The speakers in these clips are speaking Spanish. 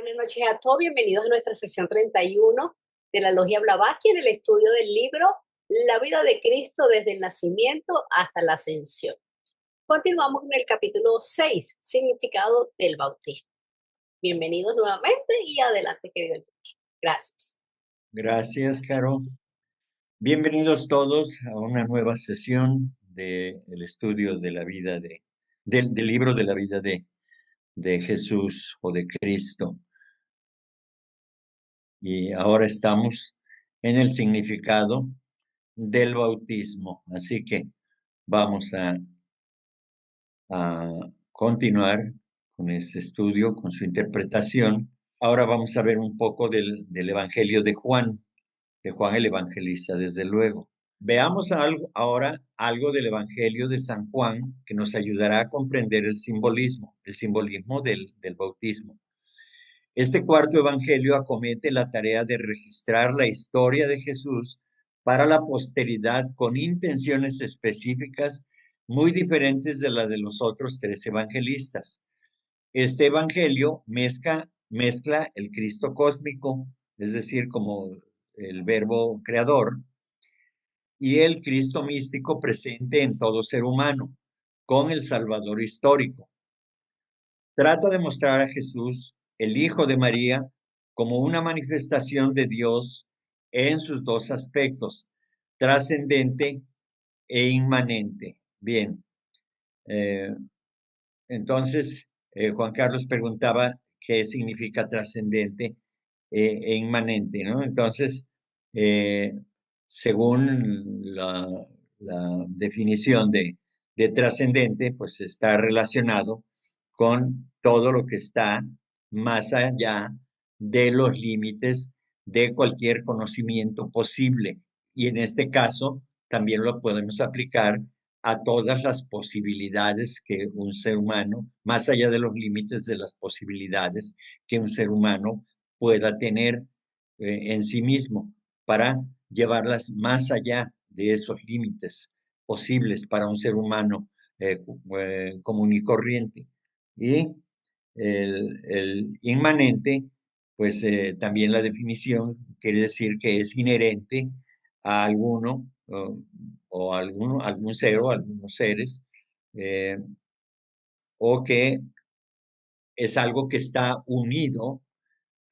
Buenas noches a todos, bienvenidos a nuestra sesión 31 de la Logia Blavatsky en el estudio del libro La vida de Cristo desde el nacimiento hasta la ascensión. Continuamos en el capítulo 6, significado del bautismo. Bienvenidos nuevamente y adelante, querido Enrique. Gracias. Gracias, Caro. Bienvenidos todos a una nueva sesión del estudio de la vida del libro de la vida de Jesús o de Cristo. Y ahora estamos en el significado del bautismo. Así que vamos a continuar con este estudio, con su interpretación. Ahora vamos a ver un poco del Evangelio de Juan el Evangelista, desde luego. Veamos ahora algo del Evangelio de San Juan que nos ayudará a comprender el simbolismo del bautismo. Este cuarto Evangelio acomete la tarea de registrar la historia de Jesús para la posteridad con intenciones específicas muy diferentes de las de los otros tres evangelistas. Este Evangelio mezcla el Cristo cósmico, es decir, como el verbo creador, y el Cristo místico presente en todo ser humano, con el Salvador histórico. Trata de mostrar a Jesús, el Hijo de María, como una manifestación de Dios en sus dos aspectos, trascendente e inmanente. Bien, entonces Juan Carlos preguntaba qué significa trascendente e inmanente, ¿no? Entonces, según la definición de trascendente, pues está relacionado con todo lo que está más allá de los límites de cualquier conocimiento posible. Y en este caso, también lo podemos aplicar a todas las posibilidades que un ser humano, más allá de los límites de las posibilidades que un ser humano pueda tener en sí mismo, para llevarlas más allá de esos límites posibles para un ser humano común y corriente. Y el inmanente, pues también la definición quiere decir que es inherente a alguno o algún ser o algunos seres, eh, o que es algo que está unido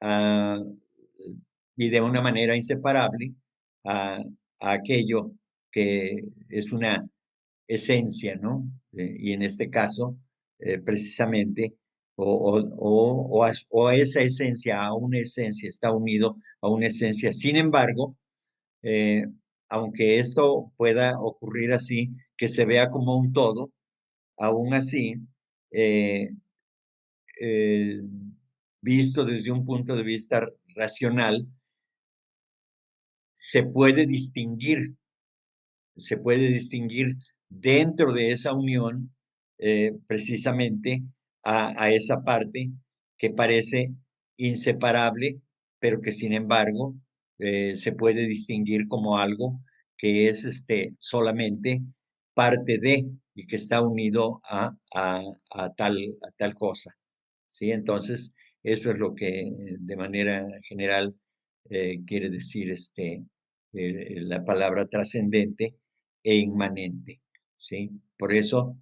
a, y de una manera inseparable a aquello que es una esencia, ¿no? Y en este caso, precisamente, o esa esencia, a una esencia, está unido a una esencia. Sin embargo, eh, aunque esto pueda ocurrir así, que se vea como un todo, aún así, eh, eh, visto desde un punto de vista racional, se puede distinguir, se puede distinguir dentro de esa unión precisamente a esa parte que parece inseparable, pero que sin embargo se puede distinguir como algo que es solamente parte de y que está unido a tal cosa. ¿Sí? Entonces, eso es lo que de manera general quiere decir la palabra trascendente e inmanente. ¿Sí? Por eso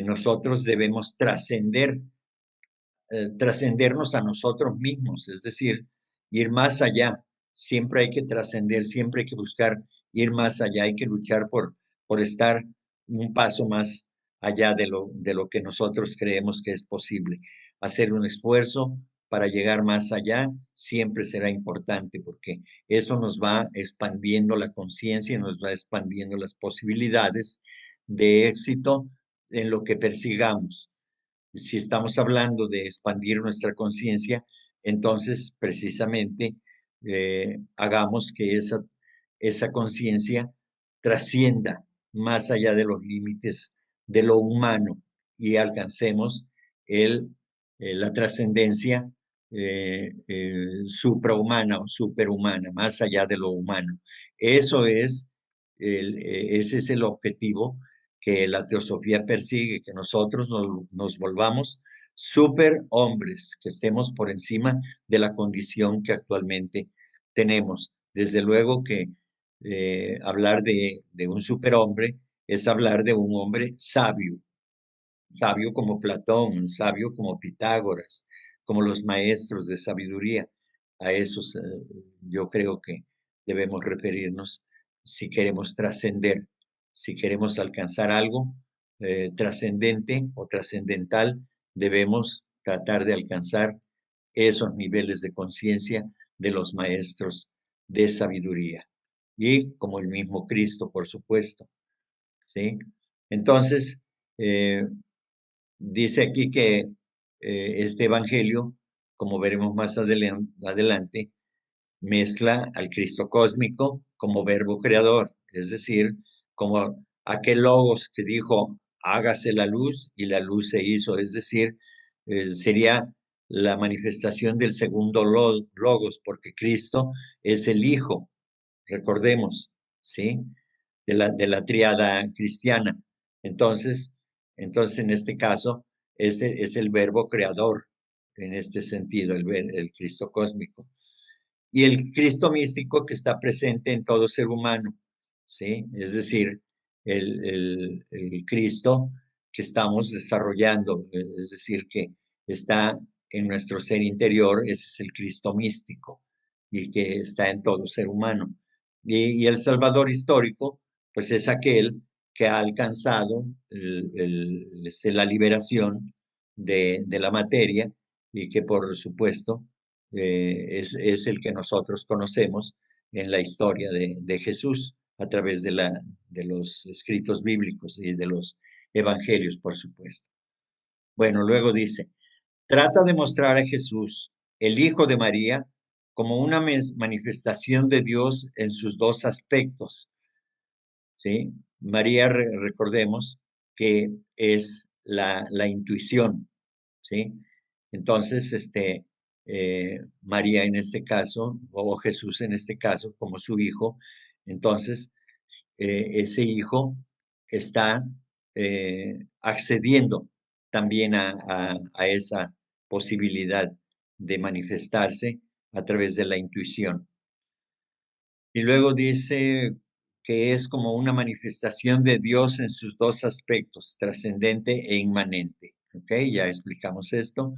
nosotros debemos trascendernos a nosotros mismos, es decir, ir más allá. Siempre hay que trascender, siempre hay que buscar ir más allá, hay que luchar por estar un paso más allá de lo que nosotros creemos que es posible. Hacer un esfuerzo para llegar más allá siempre será importante porque eso nos va expandiendo la conciencia, nos va expandiendo las posibilidades de éxito en lo que persigamos. Si estamos hablando de expandir nuestra conciencia, entonces precisamente hagamos que esa conciencia trascienda más allá de los límites de lo humano y alcancemos la trascendencia suprahumana o superhumana, más allá de lo humano. Ese es el objetivo que la teosofía persigue, que nosotros nos volvamos superhombres, que estemos por encima de la condición que actualmente tenemos. Desde luego que hablar de un superhombre es hablar de un hombre sabio, sabio como Platón, sabio como Pitágoras, como los maestros de sabiduría. A esos yo creo que debemos referirnos si queremos trascender, si queremos alcanzar algo trascendente o trascendental, debemos tratar de alcanzar esos niveles de conciencia de los maestros de sabiduría. Y como el mismo Cristo, por supuesto, ¿sí? Entonces, dice aquí que este evangelio, como veremos más adelante, mezcla al Cristo cósmico como verbo creador, es decir, como aquel logos que dijo, hágase la luz y la luz se hizo, es decir, sería la manifestación del segundo logos, porque Cristo es el Hijo, recordemos, ¿sí? De la tríada cristiana. Entonces, en este caso, es el verbo creador, en este sentido, el Cristo cósmico. Y el Cristo místico que está presente en todo ser humano, ¿sí? Es decir, el Cristo que estamos desarrollando, es decir, que está en nuestro ser interior, ese es el Cristo místico y que está en todo ser humano. Y el Salvador histórico, pues es aquel que ha alcanzado la liberación de la materia y que por supuesto es el que nosotros conocemos en la historia de Jesús a través de los escritos bíblicos y de los evangelios, por supuesto. Bueno, luego dice, trata de mostrar a Jesús, el Hijo de María, como una manifestación de Dios en sus dos aspectos, ¿sí? María, recordemos que es la intuición, ¿sí? Entonces, María en este caso, o Jesús en este caso, como su hijo, entonces ese hijo está accediendo también a esa posibilidad de manifestarse a través de la intuición. Y luego dice que es como una manifestación de Dios en sus dos aspectos, trascendente e inmanente. ¿Ok? Ya explicamos esto.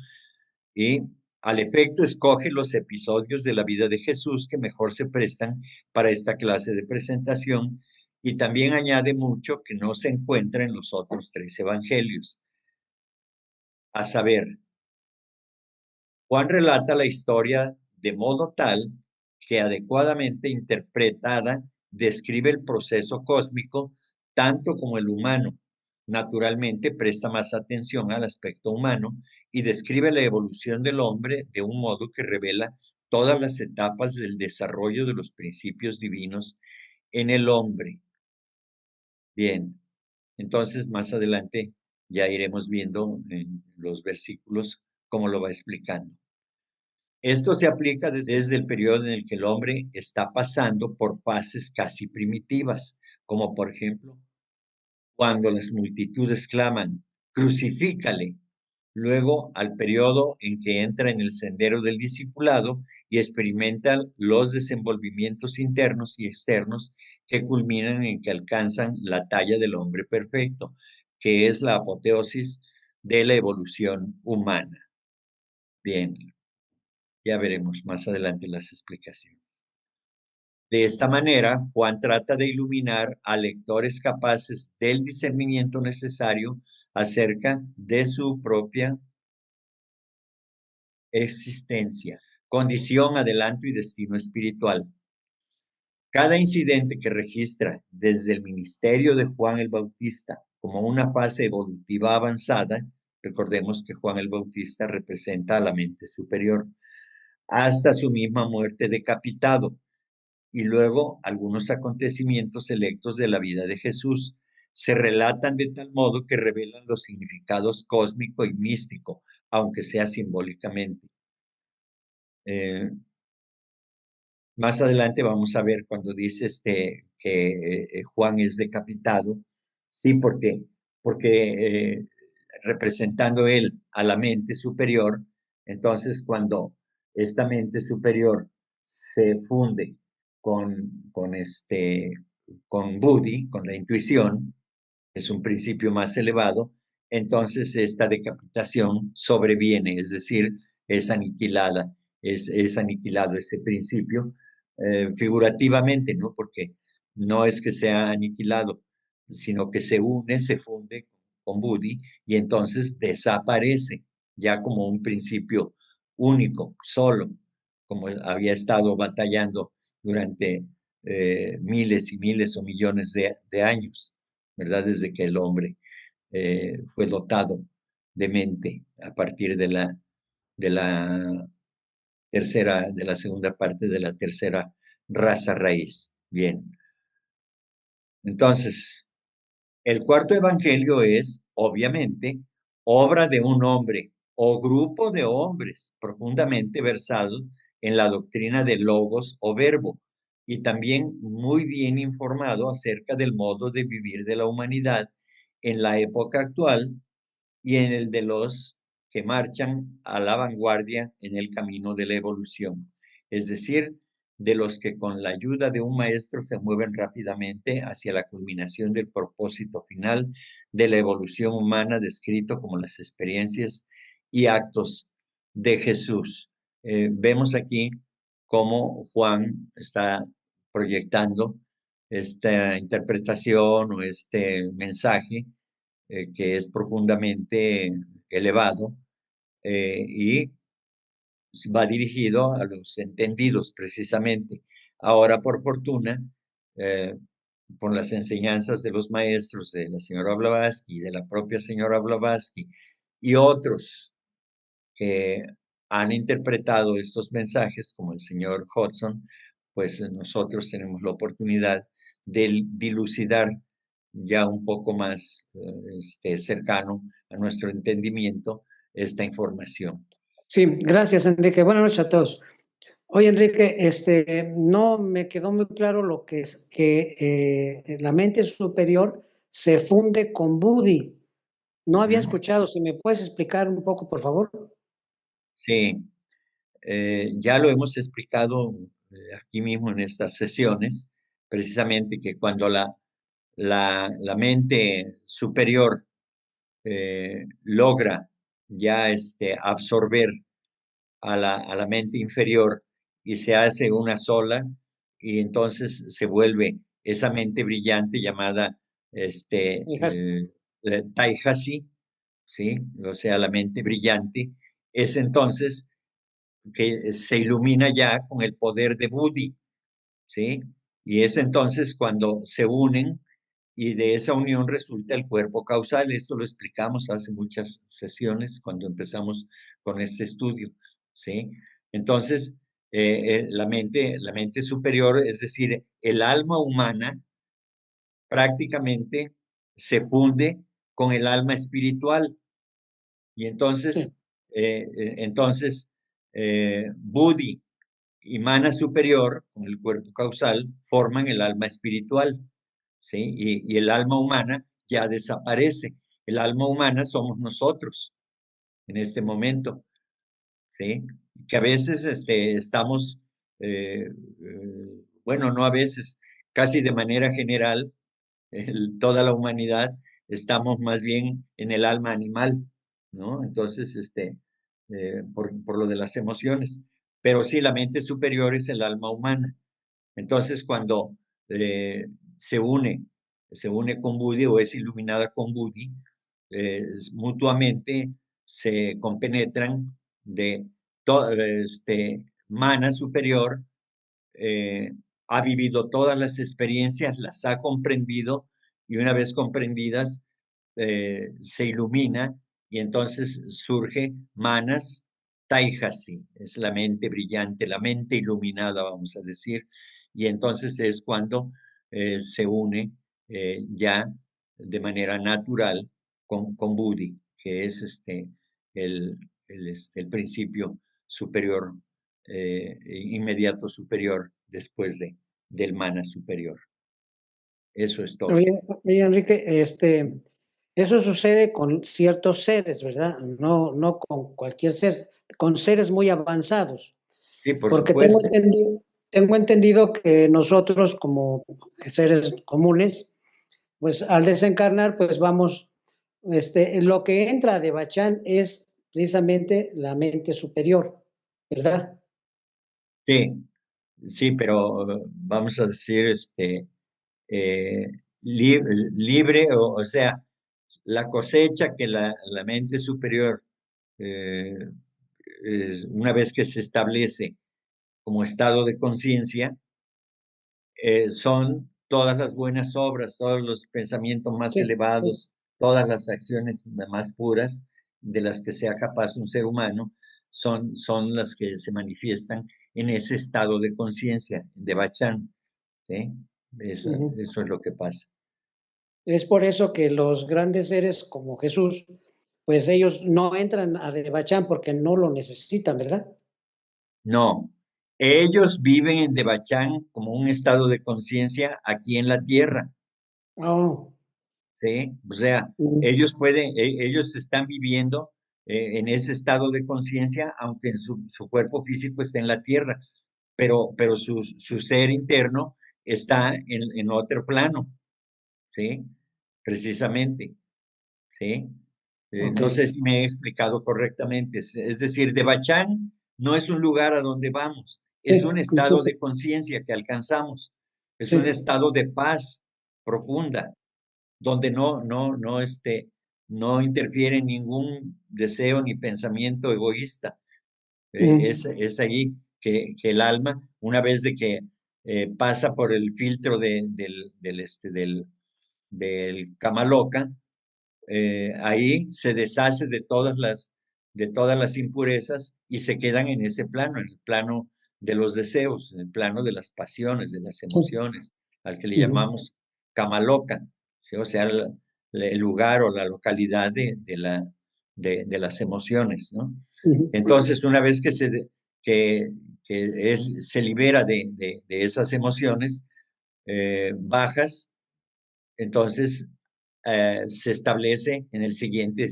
Y al efecto escoge los episodios de la vida de Jesús que mejor se prestan para esta clase de presentación y también añade mucho que no se encuentra en los otros tres evangelios. A saber, Juan relata la historia de modo tal que adecuadamente interpretada describe el proceso cósmico tanto como el humano. Naturalmente presta más atención al aspecto humano y describe la evolución del hombre de un modo que revela todas las etapas del desarrollo de los principios divinos en el hombre. Bien, entonces más adelante ya iremos viendo en los versículos cómo lo va explicando. Esto se aplica desde el periodo en el que el hombre está pasando por fases casi primitivas, como por ejemplo cuando las multitudes claman, crucifícale, luego al periodo en que entra en el sendero del discipulado y experimenta los desenvolvimientos internos y externos que culminan en que alcanzan la talla del hombre perfecto, que es la apoteosis de la evolución humana. Bien, ya veremos más adelante las explicaciones. De esta manera, Juan trata de iluminar a lectores capaces del discernimiento necesario acerca de su propia existencia, condición, adelanto y destino espiritual. Cada incidente que registra desde el ministerio de Juan el Bautista como una fase evolutiva avanzada, recordemos que Juan el Bautista representa a la mente superior, hasta su misma muerte decapitado, y luego algunos acontecimientos selectos de la vida de Jesús se relatan de tal modo que revelan los significados cósmico y místico, aunque sea simbólicamente. Más adelante vamos a ver cuando dice que Juan es decapitado, sí, porque representando él a la mente superior. Entonces, cuando esta mente superior se funde con Buddhi, con la intuición, es un principio más elevado, entonces esta decapitación sobreviene, es decir, es aniquilada, es aniquilado ese principio, figurativamente, ¿no? Porque no es que sea aniquilado, sino que se une, se funde con Buddhi y entonces desaparece ya como un principio único, solo, como había estado batallando durante miles y miles o millones de años, ¿verdad? Desde que el hombre fue dotado de mente a partir de la de la segunda parte de la tercera raza raíz. Bien, entonces, el cuarto evangelio es, obviamente, obra de un hombre o grupo de hombres profundamente versados en la doctrina de logos o verbo y también muy bien informado acerca del modo de vivir de la humanidad en la época actual y en el de los que marchan a la vanguardia en el camino de la evolución, es decir, de los que con la ayuda de un maestro se mueven rápidamente hacia la culminación del propósito final de la evolución humana descrito como las experiencias y actos de Jesús. Vemos aquí cómo Juan está proyectando esta interpretación o este mensaje que es profundamente elevado y va dirigido a los entendidos precisamente. Ahora, por fortuna, eh, con las enseñanzas de los maestros de la señora Blavatsky, de la propia señora Blavatsky y otros que han interpretado estos mensajes, como el señor Hodgson, pues nosotros tenemos la oportunidad de dilucidar ya un poco más cercano a nuestro entendimiento esta información. Sí, gracias, Enrique. Buenas noches a todos. Oye, Enrique, no me quedó muy claro lo que es que la mente superior se funde con Buddhi. No había escuchado. Si me puedes explicar un poco, por favor. Sí, ya lo hemos explicado aquí mismo en estas sesiones, precisamente que cuando la mente superior logra ya absorber a la mente inferior y se hace una sola y entonces se vuelve esa mente brillante llamada Hijas. Taihasi, ¿sí? O sea, la mente brillante, es entonces que se ilumina ya con el poder de Buddhi, ¿sí? Y es entonces cuando se unen y de esa unión resulta el cuerpo causal. Esto lo explicamos hace muchas sesiones cuando empezamos con este estudio, ¿sí? Entonces, la mente superior, es decir, el alma humana, prácticamente se funde con el alma espiritual. Y entonces, Sí. entonces Buddhi y mana superior, con el cuerpo causal, forman el alma espiritual, ¿sí? Y el alma humana ya desaparece. El alma humana somos nosotros en este momento, ¿sí? Que a veces estamos, bueno, no a veces, casi de manera general, toda la humanidad estamos más bien en el alma animal, ¿no? Entonces, por lo de las emociones. Pero sí, la mente superior es el alma humana. Entonces, cuando eh, se une, se une con Buddhi o es iluminada con Buddhi, mutuamente se compenetran de todo mana superior, eh, ha vivido todas las experiencias, las ha comprendido y una vez comprendidas se ilumina y entonces surge manas taihasi, es la mente brillante, la mente iluminada, vamos a decir, y entonces es cuando se une ya de manera natural con Buddhi, que es el principio superior, inmediato superior después del mana superior. Eso es todo. Oye, Enrique, Eso sucede con ciertos seres, ¿verdad? No con cualquier ser, con seres muy avanzados, Sí, por porque supuesto. tengo entendido que nosotros como seres comunes, pues al desencarnar, pues vamos, lo que entra de Bachán es precisamente la mente superior, ¿verdad? Sí, sí, pero vamos a decir, eh, libre, o sea, la cosecha que la mente superior, eh, una vez que se establece como estado de conciencia, son todas las buenas obras, todos los pensamientos más Sí, sí. elevados, todas las acciones más puras de las que sea capaz un ser humano, son las que se manifiestan en ese estado de conciencia, de Bachán. ¿Sí? Ujú. Eso es lo que pasa. Es por eso que los grandes seres como Jesús, pues ellos no entran a Devachan porque no lo necesitan, ¿verdad? No, ellos viven en Devachan como un estado de conciencia aquí en la tierra. Oh, ¿Sí? O sea, mm, ellos están viviendo en ese estado de conciencia, aunque su cuerpo físico esté en la tierra, pero su ser interno está en otro plano, ¿sí? Precisamente, ¿sí? ok. No sé si me he explicado correctamente. Es decir, Devachan no es un lugar a donde vamos, Sí, es un sí, estado sí, de conciencia que alcanzamos, es un sí. estado de paz profunda donde no interfiere ningún deseo ni pensamiento egoísta. Mm, Es allí que el alma, una vez de que pasa por el filtro del Kamaloka, ahí se deshace de todas las impurezas y se quedan en ese plano, en el plano de los deseos, en el plano de las pasiones, de las sí, emociones, al que le ujú, llamamos Kamaloka, ¿sí? O sea, el lugar o la localidad de las emociones, ¿no? ujú, Entonces, una vez que, que él se libera de esas emociones bajas, entonces se establece en el siguiente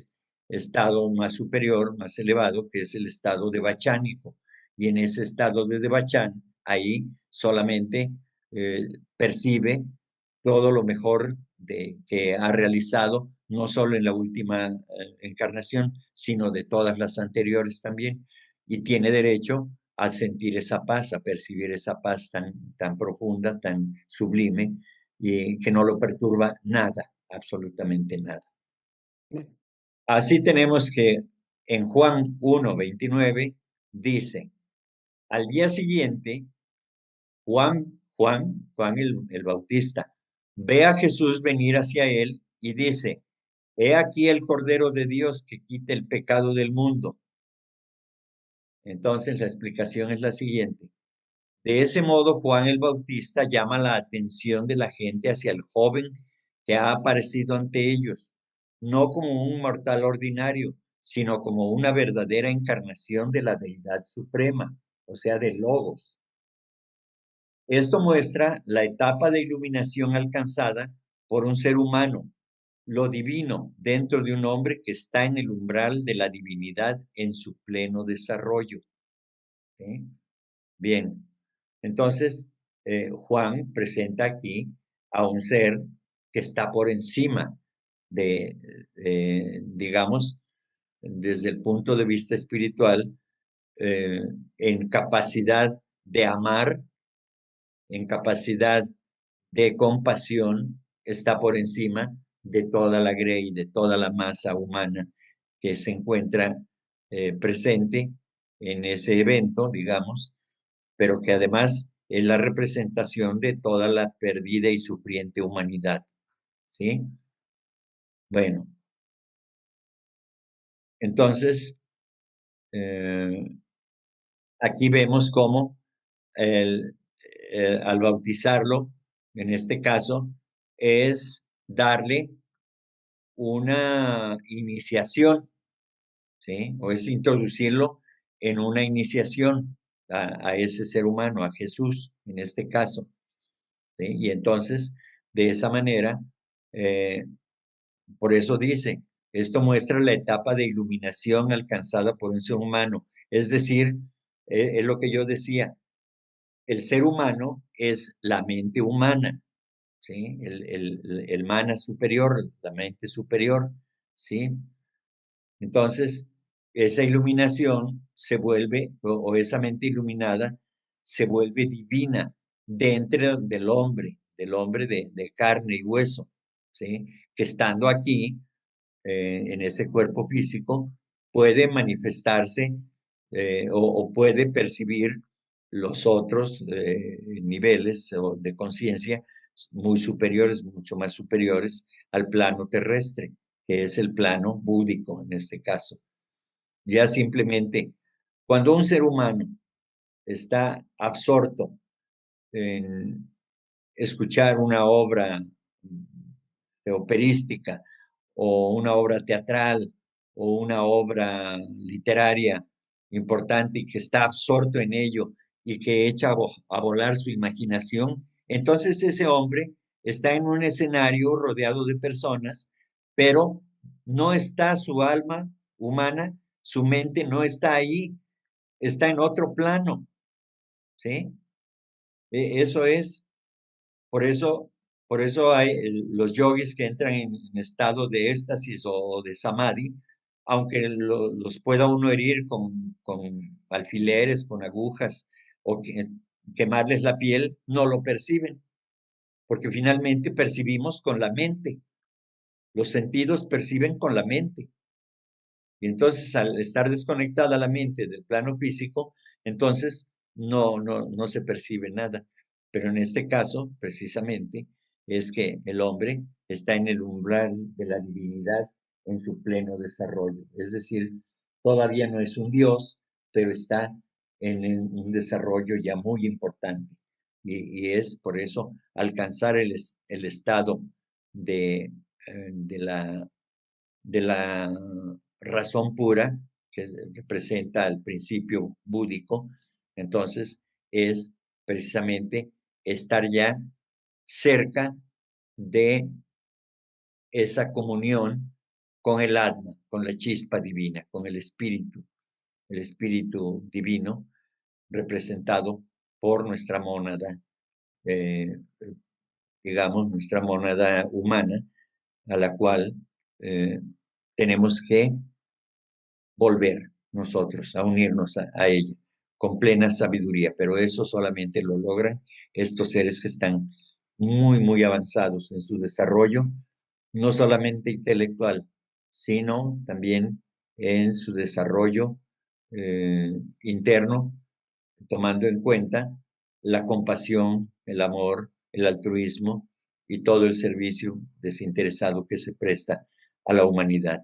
estado más superior, más elevado, que es el estado de bachánico. Y en ese estado de bachán, ahí solamente eh, percibe todo lo mejor que ha realizado, no solo en la última encarnación, sino de todas las anteriores también. Y tiene derecho a sentir esa paz, a percibir esa paz tan profunda, tan sublime, y que no lo perturba nada, absolutamente nada. Así tenemos que en Juan 1:29 dice, al día siguiente, Juan el Bautista, ve a Jesús venir hacia él y dice, he aquí el Cordero de Dios que quita el pecado del mundo. Entonces la explicación es la siguiente. De ese modo, Juan el Bautista llama la atención de la gente hacia el joven que ha aparecido ante ellos, no como un mortal ordinario, sino como una verdadera encarnación de la deidad suprema, o sea, de Logos. Esto muestra la etapa de iluminación alcanzada por un ser humano, lo divino dentro de un hombre que está en el umbral de la divinidad en su pleno desarrollo. ¿Sí? Bien, entonces Juan presenta aquí a un ser que está por encima digamos, desde el punto de vista espiritual, eh, en capacidad de amar, en capacidad de compasión, está por encima de toda la grey, de toda la masa humana que se encuentra presente en ese evento, digamos, pero que además es la representación de toda la perdida y sufriente humanidad, ¿sí? Bueno, entonces, eh, aquí vemos cómo el, al bautizarlo, en este caso, es darle una iniciación, ¿sí? O es introducirlo en una iniciación a ese ser humano, a Jesús, en este caso, ¿sí? Y entonces, de esa manera, eh, Por eso dice, esto muestra la etapa de iluminación alcanzada por un ser humano. Es decir, es lo que yo decía, el ser humano es la mente humana, ¿sí? El mana superior, la mente superior, ¿sí? Entonces, esa iluminación se vuelve, o esa mente iluminada, se vuelve divina dentro del hombre de carne y hueso, ¿sí? Que estando aquí, en ese cuerpo físico, puede manifestarse o puede percibir los otros niveles de conciencia muy superiores, mucho más superiores al plano terrestre, que es el plano búdico en este caso. Ya simplemente, cuando un ser humano está absorto en escuchar una obra operística o una obra teatral o una obra literaria importante y que está absorto en ello y que echa a volar su imaginación, entonces ese hombre está en un escenario rodeado de personas, pero no está su alma humana, su mente no está ahí, está en otro plano, ¿sí? Eso es, por eso, por eso hay los yogis que entran en estado de éxtasis o de samadhi, aunque los pueda uno herir con alfileres, con agujas o quemarles la piel, no lo perciben, porque finalmente percibimos con la mente. Los sentidos perciben con la mente. Y entonces, al estar desconectada la mente del plano físico, entonces no se percibe nada. Pero en este caso, precisamente, es que el hombre está en el umbral de la divinidad en su pleno desarrollo. Es decir, todavía no es un Dios, pero está en un desarrollo ya muy importante. Y es por eso alcanzar el estado de, de la razón pura, que representa el principio búdico, entonces es precisamente estar ya cerca de esa comunión con el alma, con la chispa divina, con el espíritu divino representado por nuestra mónada, eh, digamos, nuestra mónada humana, a la cual eh, tenemos que volver nosotros a unirnos a ella con plena sabiduría, pero eso solamente lo logran estos seres que están muy avanzados en su desarrollo, no solamente intelectual, sino también en su desarrollo interno, tomando en cuenta la compasión, el amor, el altruismo y todo el servicio desinteresado que se presta a la humanidad.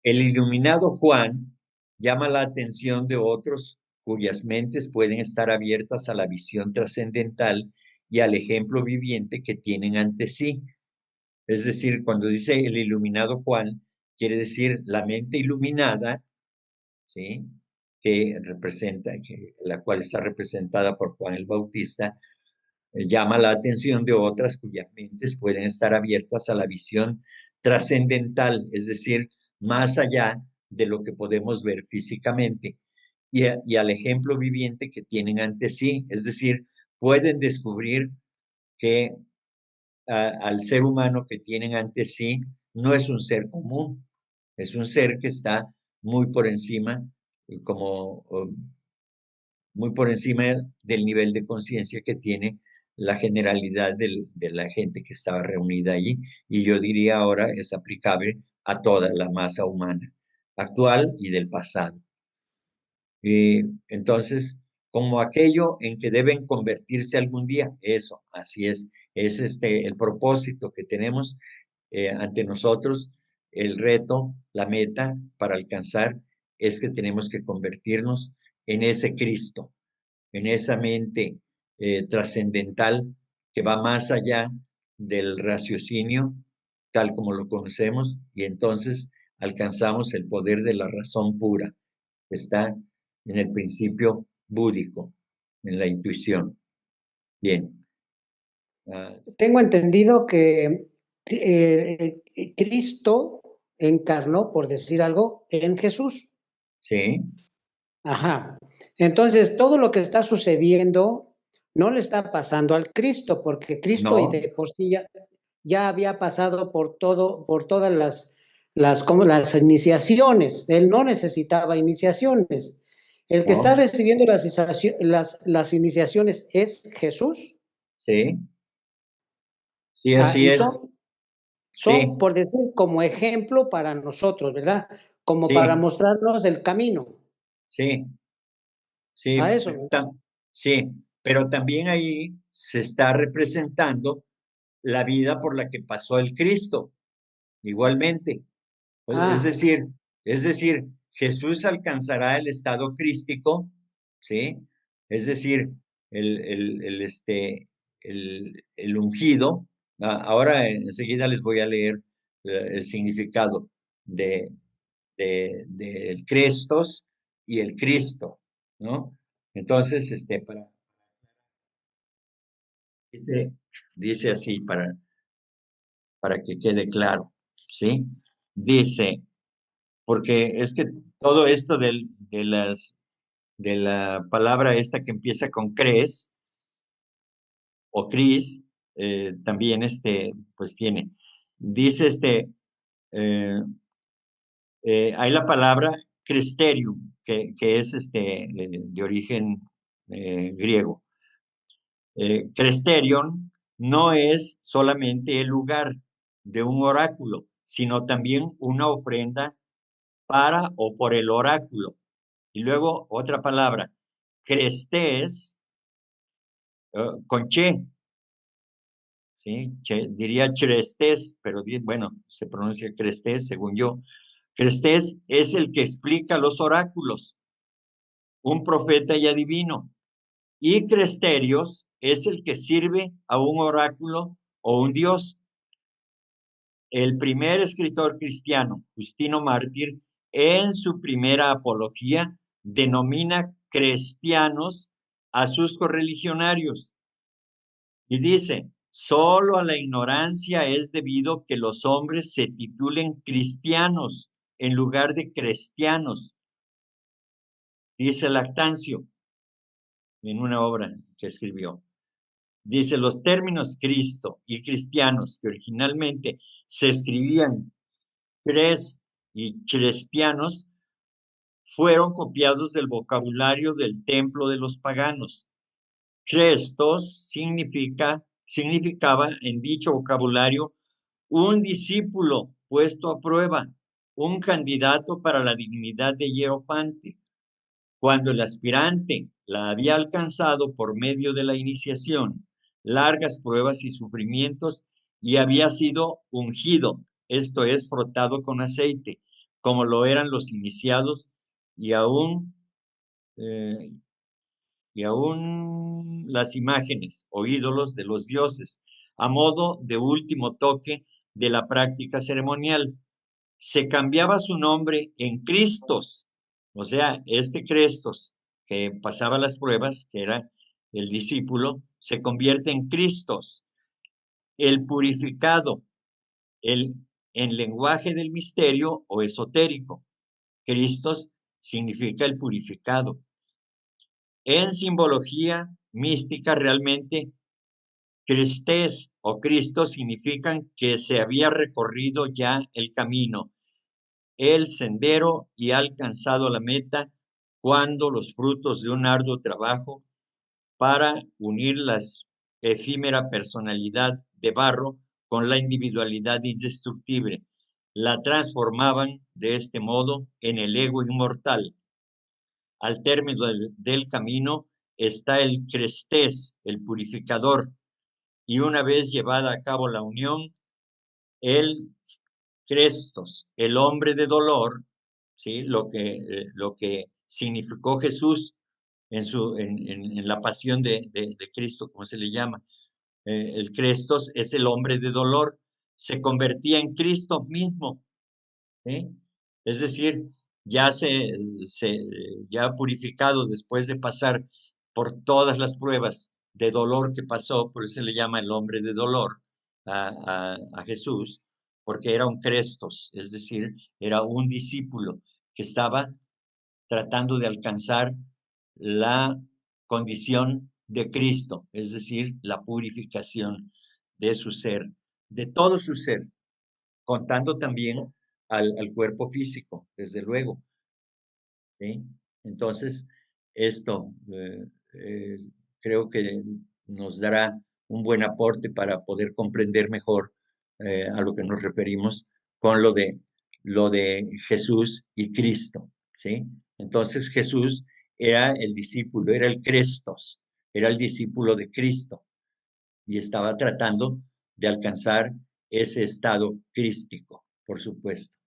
El iluminado Juan llama la atención de otros cuyas mentes pueden estar abiertas a la visión trascendental y al ejemplo viviente que tienen ante sí. Es decir, cuando dice el iluminado Juan, quiere decir la mente iluminada, ¿sí? Que representa, la cual está representada por Juan el Bautista, llama la atención de otras cuyas mentes pueden estar abiertas a la visión trascendental, es decir, más allá de lo que podemos ver físicamente, y al ejemplo viviente que tienen ante sí, es decir, pueden descubrir que al ser humano que tienen ante sí no es un ser común, es un ser que está muy por encima, como muy por encima del nivel de conciencia que tiene la generalidad de la gente que estaba reunida allí. Y yo diría ahora es aplicable a toda la masa humana actual y del pasado. Entonces, como aquello en que deben convertirse algún día, eso, así es el propósito que tenemos ante nosotros, el reto, la meta para alcanzar es que tenemos que convertirnos en ese Cristo, en esa mente trascendental que va más allá del raciocinio, tal como lo conocemos, y entonces alcanzamos el poder de la razón pura, que está en el principio búdico, en la intuición. Bien. Tengo entendido que Cristo encarnó, por decir algo, en Jesús. Sí, Ajá. Entonces, todo lo que está sucediendo no le está pasando al Cristo, porque Cristo y no, de por sí ya había pasado por todo, por todas como las iniciaciones. Él no necesitaba iniciaciones. El que está no, recibiendo las iniciaciones es Jesús. sí, sí, Ah, así y es, son, sí, por decir, como ejemplo para nosotros, ¿verdad? Como para sí, mostrarnos el camino sí, sí, a eso, ¿verdad? sí, pero también ahí se está representando la vida por la que pasó el Cristo, igualmente. Pues, Ah, es decir, Jesús alcanzará el estado crístico, ¿sí? Es decir, el ungido. Ahora enseguida les voy a leer el significado de, del Crestos y el Cristo, ¿no? Entonces, dice, dice así para que quede claro, ¿sí? Dice, porque es que todo esto de la palabra esta que empieza con cres o cris, también pues tiene. Dice eh, hay la palabra cresterium, que es de origen griego. Cresterion no es solamente el lugar de un oráculo, sino también una ofrenda para o por el oráculo. Y luego otra palabra, crestés, con che, ¿sí? Diría crestés, pero bueno, se pronuncia crestés según yo. Crestés es el que explica los oráculos, un profeta y adivino. Y cresterios es el que sirve a un oráculo o un dios. El primer escritor cristiano, Justino Mártir, en su primera apología, denomina cristianos a sus correligionarios y dice, solo a la ignorancia es debido que los hombres se titulen cristianos en lugar de cristianos, dice Lactancio en una obra que escribió. Dice, los términos Cristo y cristianos que originalmente se escribían cres y cristianos fueron copiados del vocabulario del templo de los paganos. Crestos significaba en dicho vocabulario un discípulo puesto a prueba, un candidato para la dignidad de hierofante. Cuando el aspirante la había alcanzado por medio de la iniciación, largas pruebas y sufrimientos, y había sido ungido, esto es, frotado con aceite, como lo eran los iniciados, y aún, eh, y aún las imágenes o ídolos de los dioses, a modo de último toque de la práctica ceremonial. Se cambiaba su nombre en Cristos, o sea, este Crestos que pasaba las pruebas, que era el discípulo, se convierte en Cristos, el purificado, el en lenguaje del misterio o esotérico. Cristos significa el purificado. En simbología mística, realmente, Cristés o Cristo significan que se había recorrido ya el camino, el sendero y ha alcanzado la meta cuando los frutos de un arduo trabajo para unir la efímera personalidad de barro con la individualidad indestructible, la transformaban de este modo en el ego inmortal. Al término del camino está el crestés, el purificador, y una vez llevada a cabo la unión, el Crestos, el hombre de dolor, ¿sí? Lo que significó Jesús en la pasión de Cristo, como se le llama. El Crestos es el hombre de dolor, se convertía en Cristo mismo, ¿sí? Es decir, ya ya purificado después de pasar por todas las pruebas de dolor que pasó, por eso se le llama el hombre de dolor, a Jesús, porque era un Crestos, es decir, era un discípulo que estaba tratando de alcanzar la condición de Cristo, es decir, la purificación de su ser, de todo su ser, contando también al cuerpo físico, desde luego. ¿Sí? Entonces, esto eh, creo que nos dará un buen aporte para poder comprender mejor a lo que nos referimos con lo de Jesús y Cristo, ¿sí? Entonces Jesús era el discípulo, era el Crestos, era el discípulo de Cristo y estaba tratando de alcanzar ese estado crístico, por supuesto.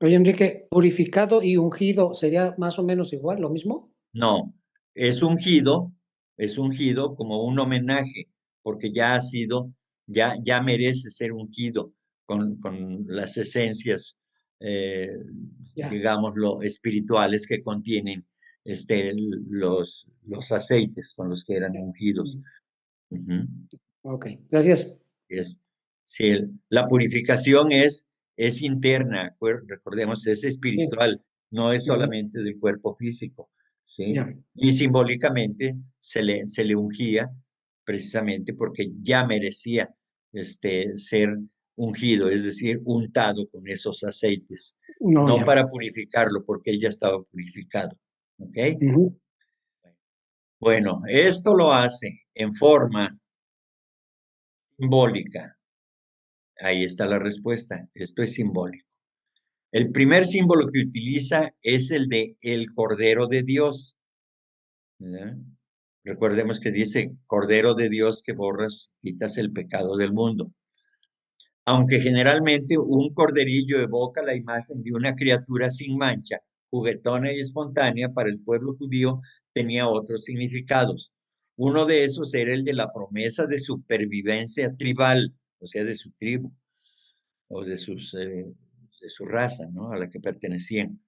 Oye, Enrique, purificado y ungido sería más o menos igual, lo mismo. No, es ungido como un homenaje, porque ya ha sido, ya merece ser ungido con las esencias, eh, Ya. digámoslo, espirituales que contienen los aceites con los que eran ungidos. Ujú. Ok, gracias. Es, si la purificación es interna, recordemos, es Sí. espiritual, no es Ujú. solamente del cuerpo físico, ¿sí? Ya. Y simbólicamente se le ungía precisamente porque ya merecía ser ungido, es decir, untado con esos aceites, No, no ya. para purificarlo, porque él ya estaba purificado, ¿ok? Ujú. Bueno, esto lo hace en forma simbólica. Ahí está la respuesta. Esto es simbólico. El primer símbolo que utiliza es el de el Cordero de Dios. ¿Verdad? Recordemos que dice, Cordero de Dios que borras, quitas el pecado del mundo. Aunque generalmente un corderillo evoca la imagen de una criatura sin mancha, juguetona y espontánea, para el pueblo judío tenía otros significados. Uno de esos era el de la promesa de supervivencia tribal, o sea, de su tribu o de su raza, ¿no? A la que pertenecían.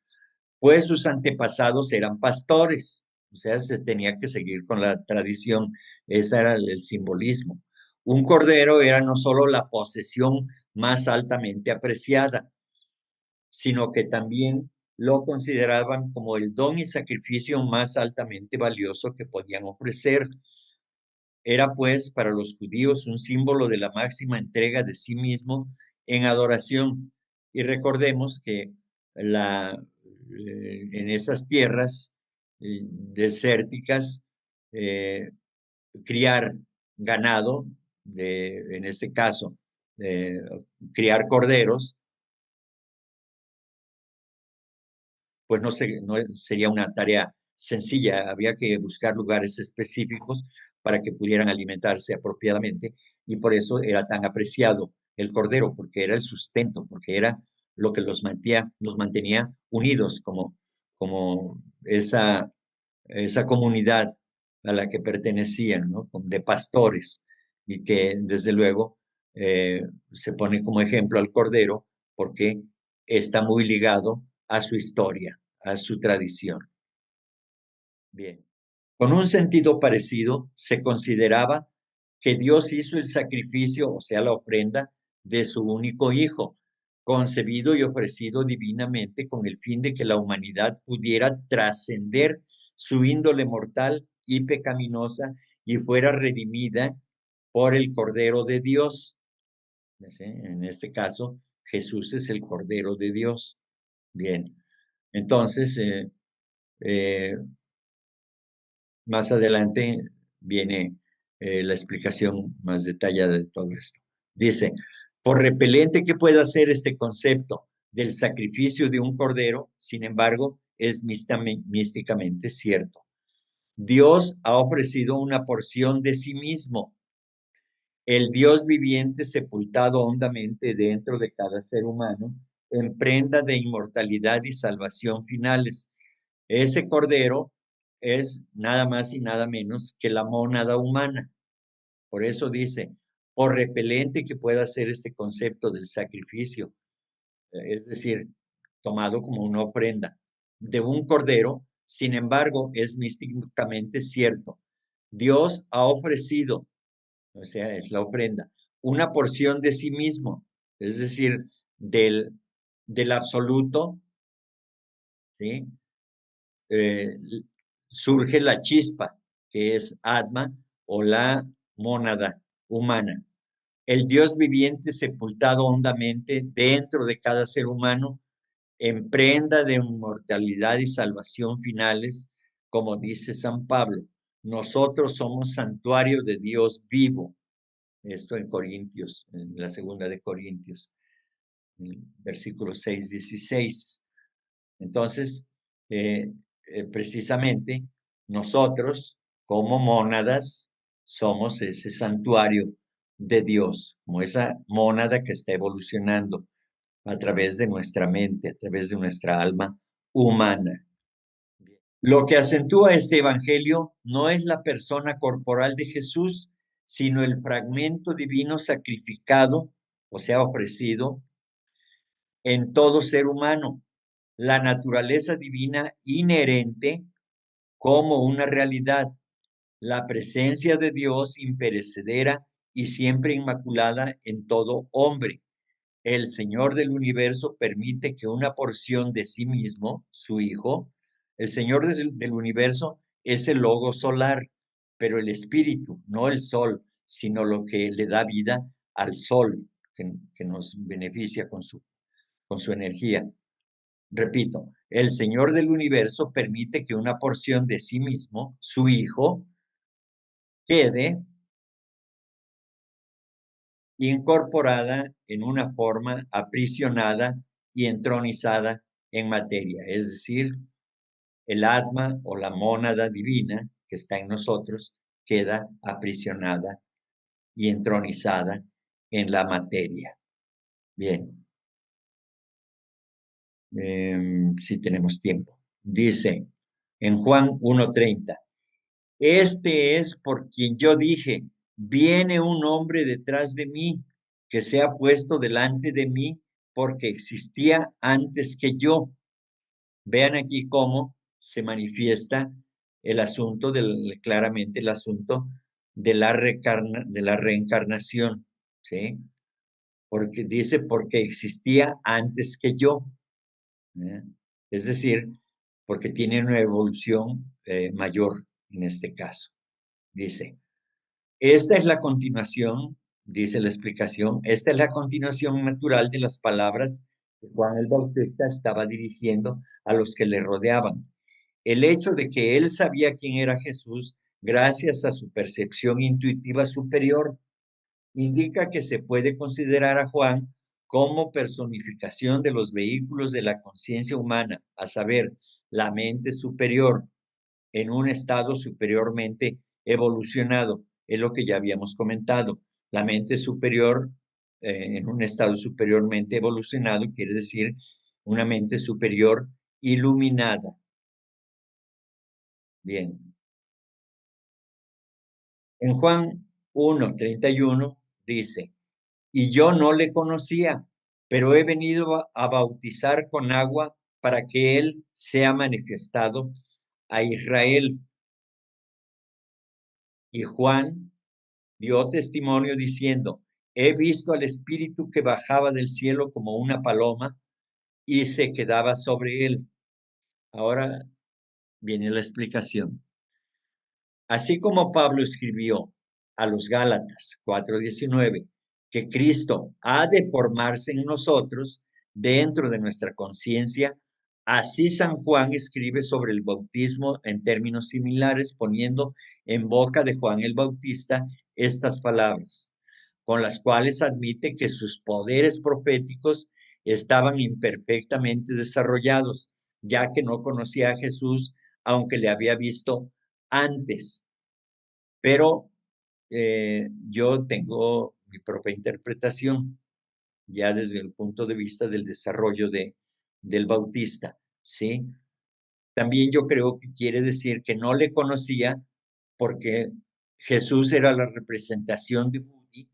Pues sus antepasados eran pastores, o sea, se tenía que seguir con la tradición, ese era el simbolismo. Un cordero era no solo la posesión más altamente apreciada, sino que también lo consideraban como el don y sacrificio más altamente valioso que podían ofrecer. Era pues para los judíos un símbolo de la máxima entrega de sí mismo en adoración. Y recordemos que en esas tierras desérticas, eh, criar ganado, en este caso, criar corderos, pues no sería una tarea sencilla, había que buscar lugares específicos para que pudieran alimentarse apropiadamente y por eso era tan apreciado el cordero, porque era el sustento, porque era lo que los mantenía unidos como esa comunidad a la que pertenecían, ¿no? De pastores, y que desde luego se pone como ejemplo al cordero porque está muy ligado a su historia, a su tradición. Bien. Con un sentido parecido, se consideraba que Dios hizo el sacrificio, o sea, la ofrenda de su único hijo, concebido y ofrecido divinamente con el fin de que la humanidad pudiera trascender su índole mortal y pecaminosa y fuera redimida por el Cordero de Dios. ¿Sí? En este caso, Jesús es el Cordero de Dios. Bien, entonces, eh, más adelante viene la explicación más detallada de todo esto. Dice, por repelente que pueda ser este concepto del sacrificio de un cordero, sin embargo, es místicamente cierto. Dios ha ofrecido una porción de sí mismo, el Dios viviente sepultado hondamente dentro de cada ser humano, en prenda de inmortalidad y salvación finales. Ese cordero es nada más y nada menos que la mónada humana. Por eso dice, por repelente que pueda ser este concepto del sacrificio, es decir, tomado como una ofrenda de un cordero, sin embargo, es místicamente cierto. Dios ha ofrecido, o sea, es la ofrenda, una porción de sí mismo, es decir, del absoluto, ¿sí? Surge la chispa, que es Atma o la mónada humana. El Dios viviente sepultado hondamente dentro de cada ser humano, en prenda de inmortalidad y salvación finales, como dice San Pablo. Nosotros somos santuario de Dios vivo. Esto en Corintios, en la segunda de Corintios, versículo 6-16. Entonces, precisamente nosotros como mónadas somos ese santuario de Dios, como esa mónada que está evolucionando a través de nuestra mente, a través de nuestra alma humana. Lo que acentúa este evangelio no es la persona corporal de Jesús, sino el fragmento divino sacrificado, o sea, ofrecido en todo ser humano, la naturaleza divina inherente como una realidad, la presencia de Dios imperecedera y siempre inmaculada en todo hombre. El Señor del universo permite que una porción de sí mismo, su Hijo, el Señor del universo es el logo solar, pero el espíritu, no el sol, sino lo que le da vida al sol, que nos beneficia con su energía. Repito, el Señor del universo permite que una porción de sí mismo, su Hijo, quede incorporada en una forma aprisionada y entronizada en materia, es decir, el atma o la mónada divina que está en nosotros queda aprisionada y entronizada en la materia. Bien, si tenemos tiempo. Dice en Juan 1:30, este es por quien yo dije, viene un hombre detrás de mí que se ha puesto delante de mí porque existía antes que yo. Vean aquí cómo se manifiesta el asunto claramente el asunto de la reencarnación, ¿sí? Porque dice, porque existía antes que yo. ¿Eh? Es decir, porque tiene una evolución mayor en este caso. Dice, esta es la continuación, dice la explicación, esta es la continuación natural de las palabras que Juan el Bautista estaba dirigiendo a los que le rodeaban. El hecho de que él sabía quién era Jesús, gracias a su percepción intuitiva superior, indica que se puede considerar a Juan como personificación de los vehículos de la conciencia humana, a saber, la mente superior, en un estado superiormente evolucionado. Es lo que ya habíamos comentado. La mente superior, en un estado superiormente evolucionado, quiere decir una mente superior iluminada. Bien. En Juan 1:31 dice, y yo no le conocía, pero he venido a bautizar con agua para que él sea manifestado a Israel. Y Juan dio testimonio diciendo, he visto al Espíritu que bajaba del cielo como una paloma y se quedaba sobre él. Ahora viene la explicación. Así como Pablo escribió a los Gálatas 4:19, que Cristo ha de formarse en nosotros dentro de nuestra conciencia, así San Juan escribe sobre el bautismo en términos similares, poniendo en boca de Juan el Bautista estas palabras, con las cuales admite que sus poderes proféticos estaban imperfectamente desarrollados, ya que no conocía a Jesús, aunque le había visto antes. Pero yo tengo mi propia interpretación, ya desde el punto de vista del desarrollo del Bautista, ¿sí? También yo creo que quiere decir que no le conocía porque Jesús era la representación de Budi,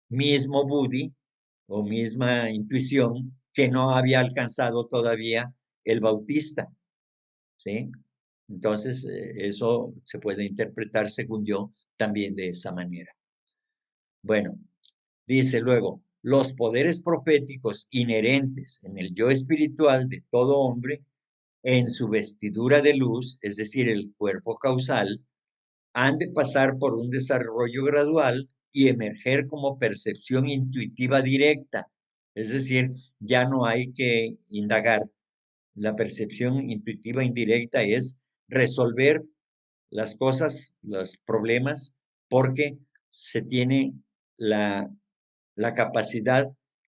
mismo Budi o misma intuición que no había alcanzado todavía el Bautista, ¿sí? Entonces, eso se puede interpretar, según yo, también de esa manera. Bueno, Dice luego, los poderes proféticos inherentes en el yo espiritual de todo hombre, en su vestidura de luz, es decir, el cuerpo causal, han de pasar por un desarrollo gradual y emerger como percepción intuitiva directa. Es decir, ya no hay que indagar. La percepción intuitiva indirecta es resolver las cosas, los problemas, porque se tiene la, la capacidad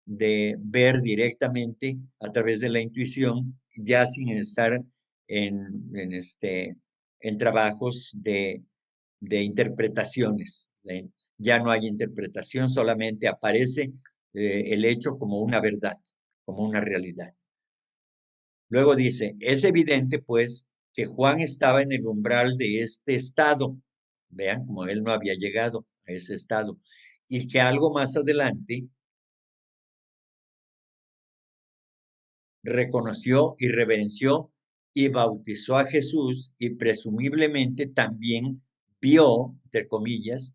de ver directamente a través de la intuición, ya sin estar en trabajos de interpretaciones. Ya no hay interpretación, solamente aparece el hecho como una verdad, como una realidad. Luego dice, es evidente pues que Juan estaba en el umbral de este estado, vean como él no había llegado a ese estado, y que algo más adelante reconoció y reverenció y bautizó a Jesús y presumiblemente también vio, entre comillas,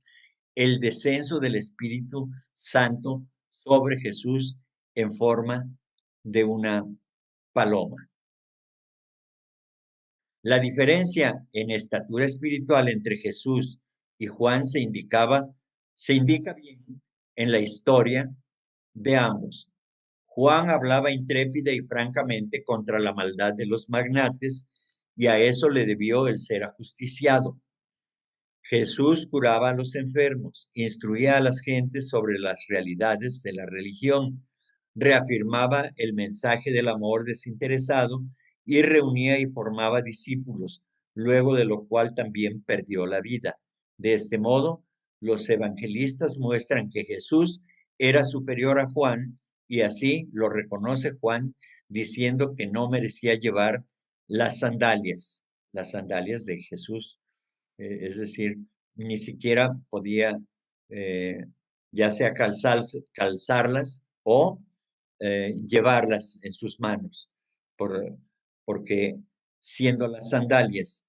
el descenso del Espíritu Santo sobre Jesús en forma de una paloma. La diferencia en estatura espiritual entre Jesús y Juan se indica bien en la historia de ambos. Juan hablaba intrépida y francamente contra la maldad de los magnates y a eso le debió el ser ajusticiado. Jesús curaba a los enfermos, instruía a las gentes sobre las realidades de la religión, reafirmaba el mensaje del amor desinteresado y reunía y formaba discípulos, luego de lo cual también perdió la vida. De este modo, los evangelistas muestran que Jesús era superior a Juan y así lo reconoce Juan diciendo que no merecía llevar las sandalias de Jesús. Es decir, ni siquiera podía ya sea calzarlas o llevarlas en sus manos, porque siendo las sandalias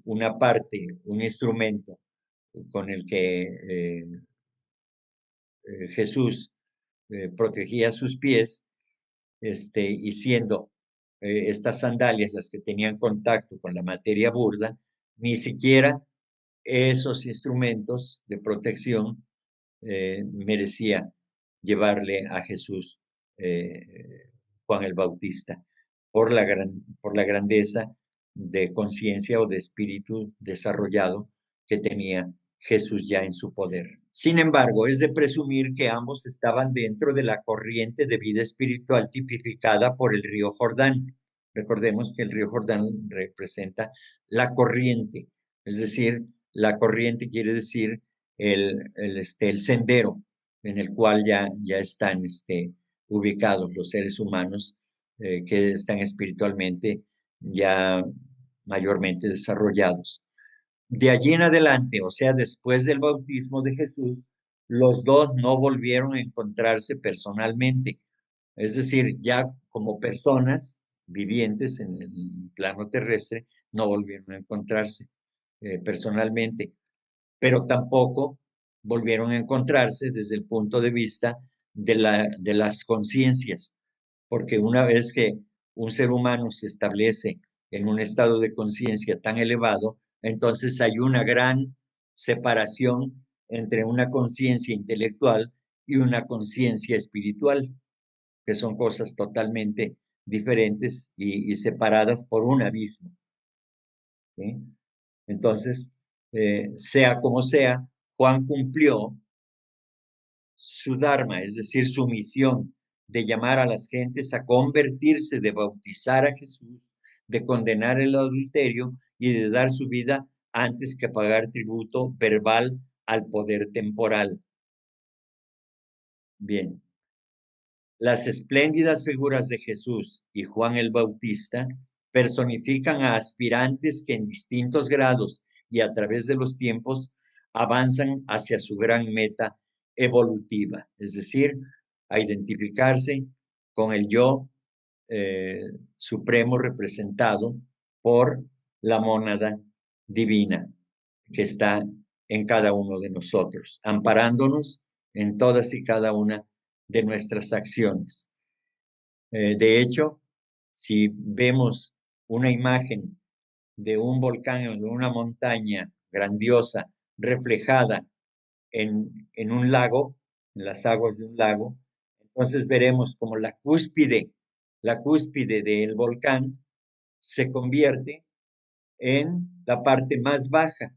una parte, un instrumento con el que Jesús protegía sus pies, y siendo estas sandalias las que tenían contacto con la materia burda, ni siquiera esos instrumentos de protección merecía llevarle a Jesús Juan el Bautista por la grandeza de conciencia o de espíritu desarrollado que tenía Jesús ya en su poder. Sin embargo, es de presumir que ambos estaban dentro de la corriente de vida espiritual tipificada por el río Jordán. Recordemos que el río Jordán representa la corriente, es decir, la corriente quiere decir el sendero en el cual ya están ubicados los seres humanos que están espiritualmente ya mayormente desarrollados. De allí en adelante, o sea, después del bautismo de Jesús, los dos no volvieron a encontrarse personalmente. Es decir, ya como personas vivientes en el plano terrestre, no volvieron a encontrarse personalmente, pero tampoco volvieron a encontrarse desde el punto de vista de las conciencias, porque una vez que un ser humano se establece en un estado de conciencia tan elevado, entonces hay una gran separación entre una conciencia intelectual y una conciencia espiritual, que son cosas totalmente diferentes y separadas por un abismo. ¿Sí? Entonces, sea como sea, Juan cumplió su dharma, es decir, su misión de llamar a las gentes a convertirse, de bautizar a Jesús, de condenar el adulterio y de dar su vida antes que pagar tributo verbal al poder temporal. Bien, las espléndidas figuras de Jesús y Juan el Bautista personifican a aspirantes que en distintos grados y a través de los tiempos avanzan hacia su gran meta evolutiva, es decir, a identificarse con el yo supremo representado por la mónada divina que está en cada uno de nosotros, amparándonos en todas y cada una de nuestras acciones. De hecho, si vemos una imagen de un volcán o de una montaña grandiosa reflejada en un lago, en las aguas de un lago, entonces veremos como la cúspide del volcán se convierte en la parte más baja.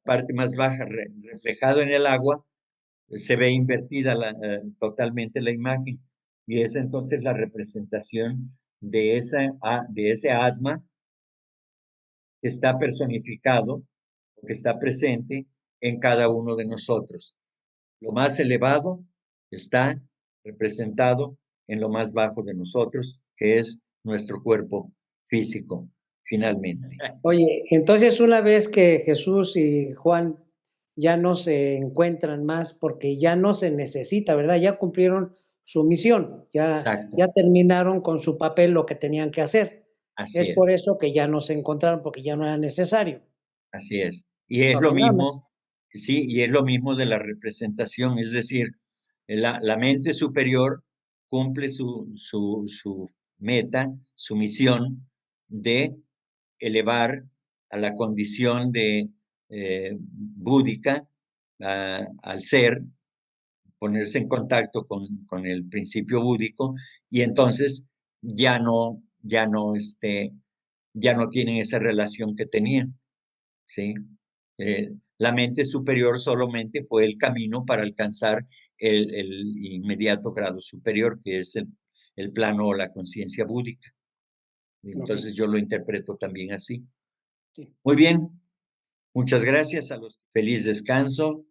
Reflejado en el agua, se ve invertida totalmente la imagen, y es entonces la representación de ese Atma que está personificado, que está presente en cada uno de nosotros. Lo más elevado está representado en lo más bajo de nosotros, que es nuestro cuerpo físico, finalmente. Oye, entonces una vez que Jesús y Juan ya no se encuentran más porque ya no se necesita, ¿verdad? Ya cumplieron su misión, Exacto. ya terminaron con su papel lo que tenían que hacer. Así Es por es. eso que ya no se encontraron porque ya no era necesario. Así es. Y es Ok, lo nada más. mismo, sí, y es lo mismo de la representación, es decir, la mente superior cumple su meta, su misión de elevar a la condición de búdica al ser, ponerse en contacto con el principio búdico, y entonces ya no tienen esa relación que tenían, ¿sí? La mente superior solamente fue el camino para alcanzar el inmediato grado superior, que es el plano o la conciencia búdica. Entonces yo lo interpreto también así. Sí. Muy bien, muchas gracias a los. Feliz descanso.